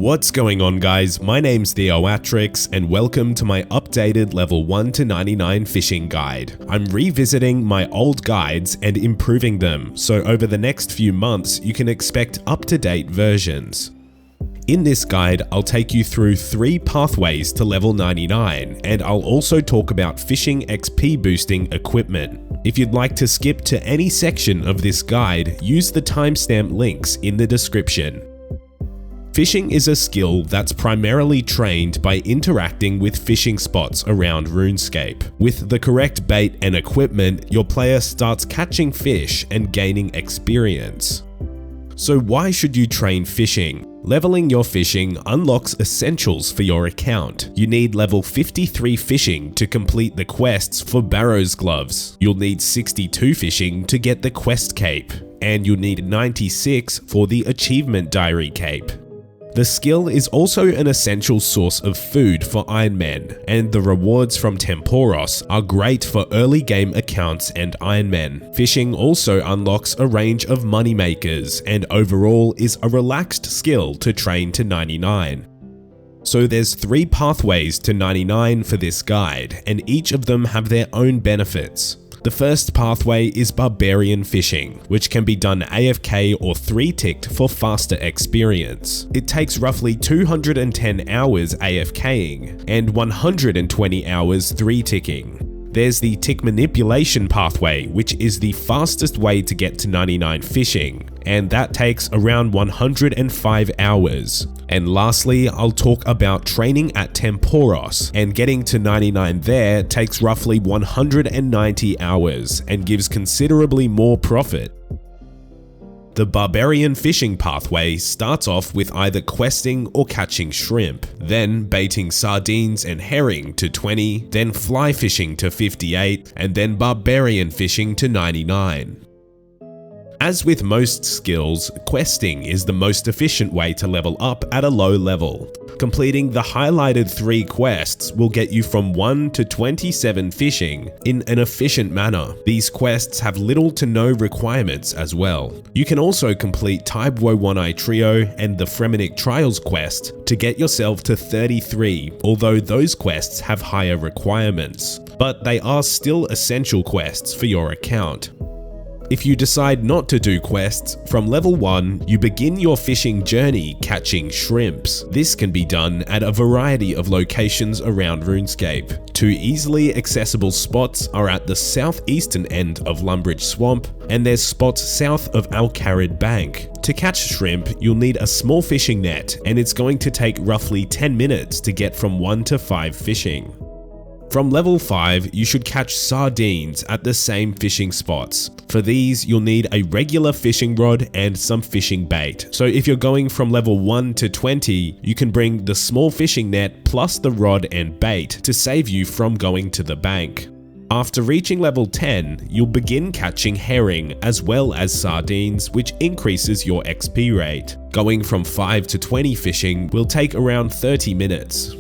What's going on, guys? My name's Theoatrix and welcome to my updated level 1 to 99 fishing guide. I'm revisiting my old guides and improving them, so over the next few months you can expect up-to-date versions. In this guide, I'll take you through 3 pathways to level 99, and I'll also talk about fishing XP boosting equipment. If you'd like to skip to any section of this guide, use the timestamp links in the description. Fishing is a skill that's primarily trained by interacting with fishing spots around Runescape. With the correct bait and equipment, your player starts catching fish and gaining experience. So why should you train fishing? Leveling your fishing unlocks essentials for your account. You need level 53 fishing to complete the quests for Barrow's gloves. You'll need 62 fishing to get the quest cape, and you'll need 96 for the achievement diary cape. The skill is also an essential source of food for Ironmen, and the rewards from Tempoross are great for early game accounts and Ironmen. Fishing also unlocks a range of moneymakers, and overall is a relaxed skill to train to 99. So there's 3 pathways to 99 for this guide, and each of them have their own benefits. The first pathway is Barbarian fishing, which can be done AFK or 3-ticked for faster experience. It takes roughly 210 hours AFKing and 120 hours 3-ticking. There's the tick manipulation pathway, which is the fastest way to get to 99 fishing, and that takes around 105 hours. And lastly, I'll talk about training at Tempoross, and getting to 99 there takes roughly 190 hours and gives considerably more profit. The Barbarian fishing pathway starts off with either questing or catching shrimp, then baiting sardines and herring to 20, then fly fishing to 58, and then Barbarian fishing to 99. As with most skills, questing is the most efficient way to level up at a low level. Completing the highlighted 3 quests will get you from 1 to 27 fishing in an efficient manner. These quests have little to no requirements as well. You can also complete Tybwo One-Eye Trio and the Fremenic Trials quest to get yourself to 33, although those quests have higher requirements, but they are still essential quests for your account. If you decide not to do quests, from level 1, you begin your fishing journey catching shrimps. This can be done at a variety of locations around Runescape. 2 easily accessible spots are at the southeastern end of Lumbridge Swamp, and there's spots south of Alcarid Bank. To catch shrimp, you'll need a small fishing net, and it's going to take roughly 10 minutes to get from 1 to 5 fishing. From level 5, you should catch sardines at the same fishing spots. For these, you'll need a regular fishing rod and some fishing bait. So if you're going from level 1 to 20, you can bring the small fishing net plus the rod and bait to save you from going to the bank. After reaching level 10, you'll begin catching herring as well as sardines, which increases your XP rate. Going from 5 to 20 fishing will take around 30 minutes.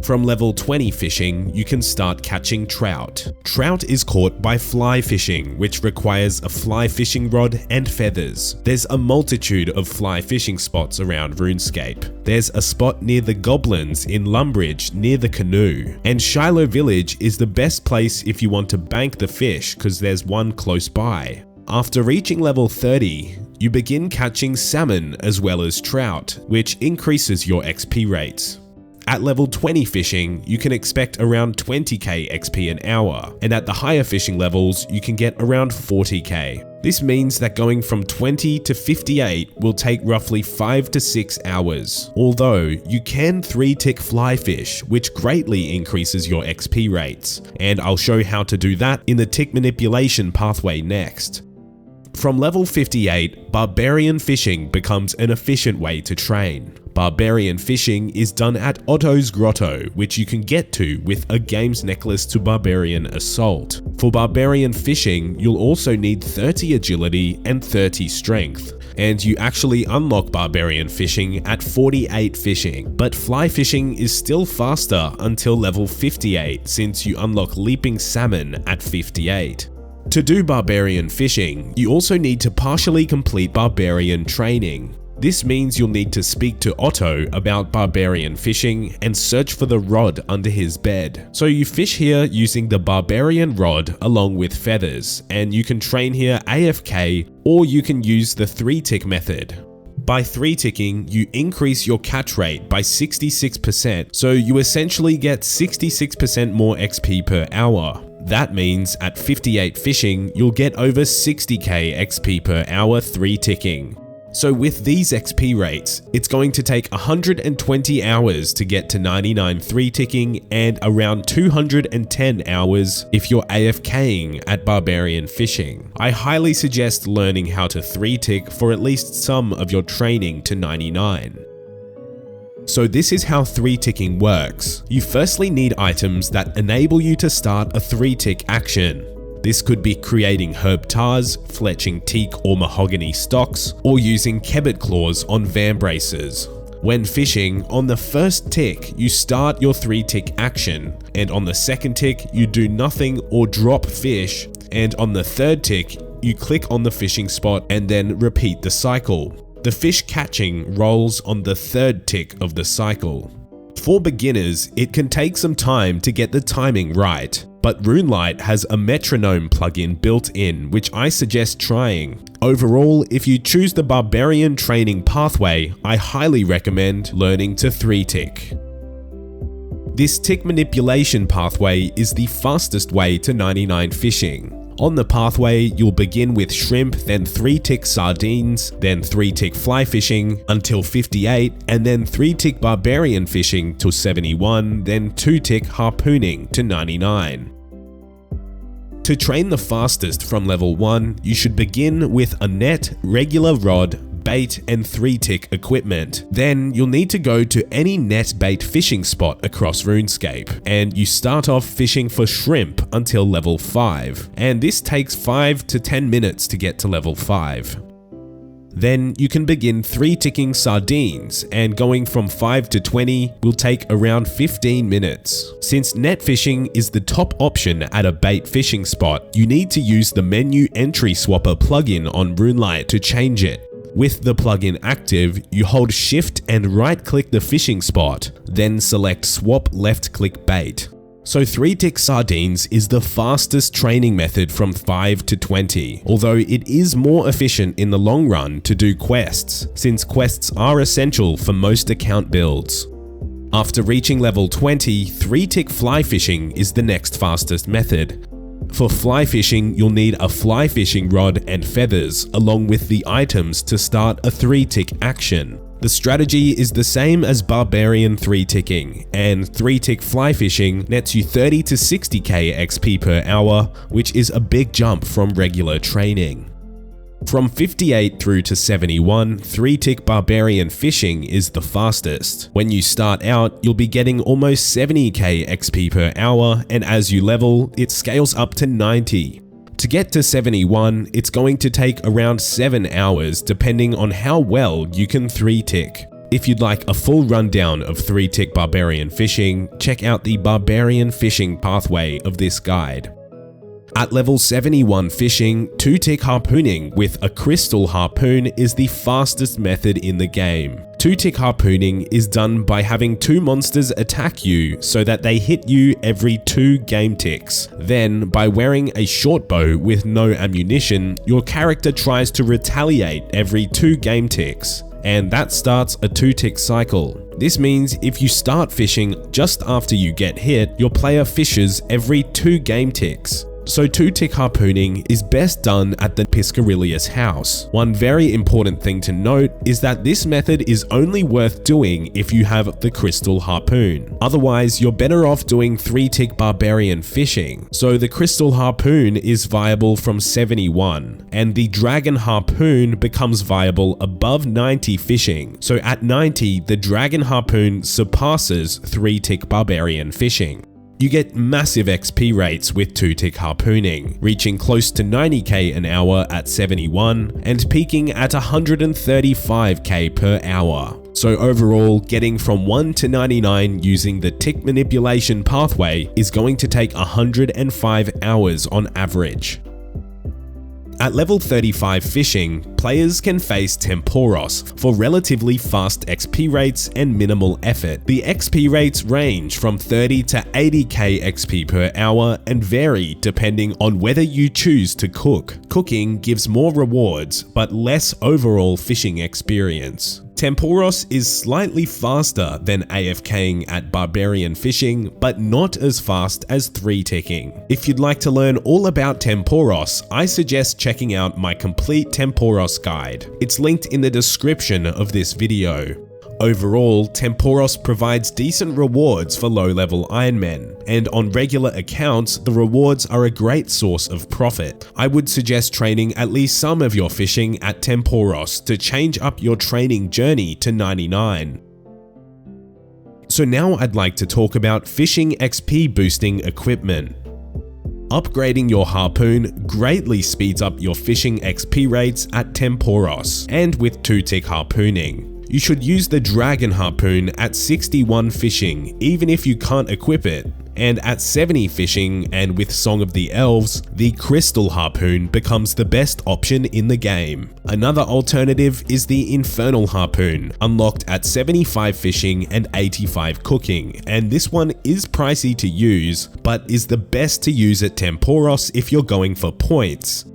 From level 20 fishing, you can start catching trout. Trout is caught by fly fishing, which requires a fly fishing rod and feathers. There's a multitude of fly fishing spots around Runescape. There's a spot near the goblins in Lumbridge near the canoe, and Shiloh Village is the best place if you want to bank the fish because there's one close by. After reaching level 30, you begin catching salmon as well as trout, which increases your XP rates. At level 20 fishing, you can expect around 20k XP an hour, and at the higher fishing levels, you can get around 40k. This means that going from 20 to 58 will take roughly 5 to 6 hours, although you can 3-tick fly fish, which greatly increases your XP rates, and I'll show how to do that in the tick manipulation pathway next. From level 58, Barbarian fishing becomes an efficient way to train. Barbarian fishing is done at Otto's Grotto, which you can get to with a games necklace to Barbarian Assault. For Barbarian fishing, you'll also need 30 agility and 30 strength, and you actually unlock Barbarian fishing at 48 fishing, but fly fishing is still faster until level 58 since you unlock leaping salmon at 58. To do Barbarian fishing, you also need to partially complete Barbarian training. This means you'll need to speak to Otto about barbarian fishing and search for the rod under his bed. So you fish here using the barbarian rod along with feathers, and you can train here AFK, or you can use the 3-tick method. By 3-ticking, you increase your catch rate by 66%, so you essentially get 66% more XP per hour. That means at 58 fishing, you'll get over 60k XP per hour 3-ticking. So with these XP rates, it's going to take 120 hours to get to 99 3-ticking and around 210 hours if you're AFKing at barbarian fishing. I highly suggest learning how to 3-tick for at least some of your training to 99. So this is how 3-ticking works. You firstly need items that enable you to start a 3-tick action. This could be creating herb tars, fletching teak or mahogany stocks, or using kebbit claws on vambraces. When fishing, on the first tick, you start your 3-tick action, and on the second tick, you do nothing or drop fish, and on the third tick, you click on the fishing spot and then repeat the cycle. The fish catching rolls on the third tick of the cycle. For beginners, it can take some time to get the timing right, but RuneLite has a metronome plugin built in, which I suggest trying. Overall, if you choose the Barbarian Training Pathway, I highly recommend learning to 3-tick. This tick manipulation pathway is the fastest way to 99 fishing. On the pathway, you'll begin with shrimp, then 3-tick sardines, then 3-tick fly fishing until 58, and then 3-tick barbarian fishing to 71, then 2-tick harpooning to 99. To train the fastest from level 1, you should begin with a net, regular rod, bait, and 3-tick equipment. Then you'll need to go to any net bait fishing spot across RuneScape, and you start off fishing for shrimp until level 5, and this takes 5 to 10 minutes to get to level 5. Then you can begin 3-ticking sardines, and going from 5 to 20 will take around 15 minutes. Since net fishing is the top option at a bait fishing spot, you need to use the menu entry swapper plugin on RuneLite to change it. With the plugin active, you hold shift and right click the fishing spot, then select swap left click bait. So 3-tick sardines is the fastest training method from 5 to 20, although it is more efficient in the long run to do quests, since quests are essential for most account builds. After reaching level 20, 3-tick fly fishing is the next fastest method. For fly fishing, you'll need a fly fishing rod and feathers, along with the items to start a 3-tick action. The strategy is the same as Barbarian 3-ticking, and 3-tick fly fishing nets you 30 to 60k XP per hour, which is a big jump from regular training. From 58 through to 71, 3-tick barbarian fishing is the fastest. When you start out, you'll be getting almost 70k XP per hour, and as you level, it scales up to 90. To get to 71, it's going to take around 7 hours depending on how well you can 3-tick. If you'd like a full rundown of 3-tick barbarian fishing, check out the Barbarian Fishing Pathway of this guide. At level 71 fishing, 2-tick harpooning with a crystal harpoon is the fastest method in the game. 2-tick harpooning is done by having 2 monsters attack you so that they hit you every 2 game ticks. Then, by wearing a short bow with no ammunition, your character tries to retaliate every 2 game ticks, and that starts a 2-tick cycle. This means if you start fishing just after you get hit, your player fishes every 2 game ticks. So 2-tick harpooning is best done at the Piscarilius house. One very important thing to note is that this method is only worth doing if you have the crystal harpoon. Otherwise, you're better off doing 3-tick barbarian fishing. So the crystal harpoon is viable from 71, and the dragon harpoon becomes viable above 90 fishing. So at 90, the dragon harpoon surpasses 3-tick barbarian fishing. You get massive XP rates with 2-tick harpooning, reaching close to 90k an hour at 71 and peaking at 135k per hour. So overall, getting from 1 to 99 using the tick manipulation pathway is going to take 105 hours on average. At level 35 fishing, players can face Tempoross for relatively fast XP rates and minimal effort. The XP rates range from 30 to 80k XP per hour and vary depending on whether you choose to cook. Cooking gives more rewards, but less overall fishing experience. Tempoross is slightly faster than AFKing at Barbarian Fishing, but not as fast as 3-ticking. If you'd like to learn all about Tempoross, I suggest checking out my complete Tempoross guide. It's linked in the description of this video. Overall, Tempoross provides decent rewards for low-level Ironmen, and on regular accounts, the rewards are a great source of profit. I would suggest training at least some of your fishing at Tempoross to change up your training journey to 99. So now I'd like to talk about fishing XP boosting equipment. Upgrading your harpoon greatly speeds up your fishing XP rates at Tempoross, and with 2-tick harpooning. You should use the Dragon Harpoon at 61 fishing, even if you can't equip it, and at 70 fishing and with Song of the Elves, the Crystal Harpoon becomes the best option in the game. Another alternative is the Infernal Harpoon, unlocked at 75 fishing and 85 cooking, and this one is pricey to use, but is the best to use at Tempoross if you're going for points.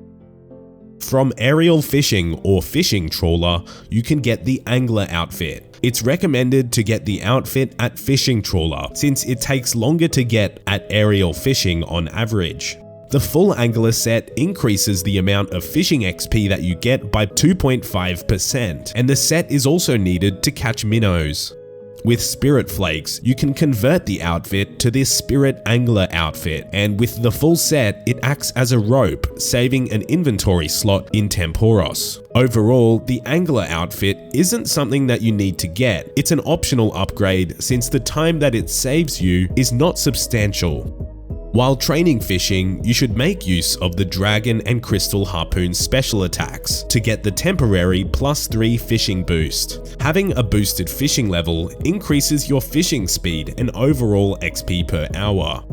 From aerial fishing or fishing trawler, you can get the angler outfit. It's recommended to get the outfit at fishing trawler since it takes longer to get at aerial fishing on average. The full angler set increases the amount of fishing XP that you get by 2.5%, and the set is also needed to catch minnows. With Spirit Flakes, you can convert the outfit to this Spirit Angler outfit, and with the full set, it acts as a rope, saving an inventory slot in Tempoross. Overall, the Angler outfit isn't something that you need to get. It's an optional upgrade since the time that it saves you is not substantial. While training fishing, you should make use of the Dragon and Crystal Harpoon special attacks to get the temporary +3 fishing boost. Having a boosted fishing level increases your fishing speed and overall XP per hour.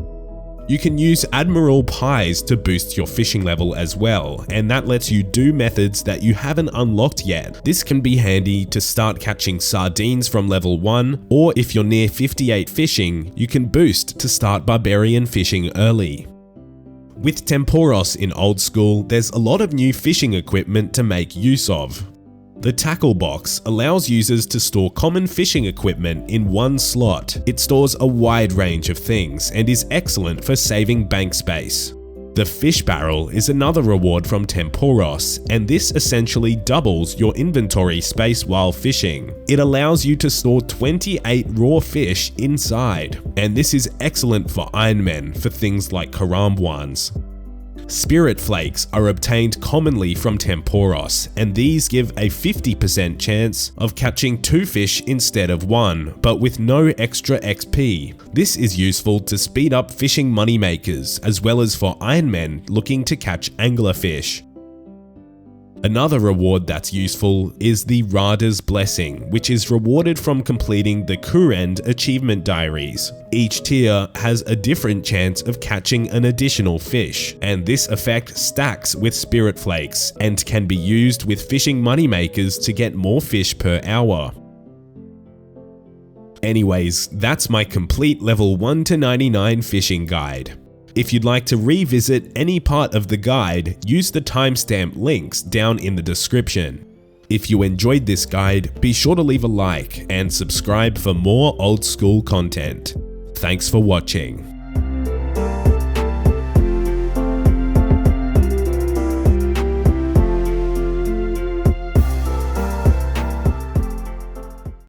You can use Admiral Pies to boost your fishing level as well, and that lets you do methods that you haven't unlocked yet. This can be handy to start catching sardines from level 1, or if you're near 58 fishing, you can boost to start Barbarian fishing early. With Tempoross in Old School, there's a lot of new fishing equipment to make use of. The tackle box allows users to store common fishing equipment in one slot. It stores a wide range of things and is excellent for saving bank space. The fish barrel is another reward from Tempoross, and this essentially doubles your inventory space while fishing. It allows you to store 28 raw fish inside, and this is excellent for Ironmen for things like Karambwans. Spirit Flakes are obtained commonly from Tempoross, and these give a 50% chance of catching 2 fish instead of 1, but with no extra XP. This is useful to speed up fishing moneymakers, as well as for Ironmen looking to catch anglerfish. Another reward that's useful is the Rada's Blessing, which is rewarded from completing the Kurend achievement diaries. Each tier has a different chance of catching an additional fish, and this effect stacks with Spirit Flakes and can be used with fishing moneymakers to get more fish per hour. Anyways, that's my complete level 1 to 99 fishing guide. If you'd like to revisit any part of the guide, use the timestamp links down in the description. If you enjoyed this guide, be sure to leave a like and subscribe for more old school content. Thanks for watching.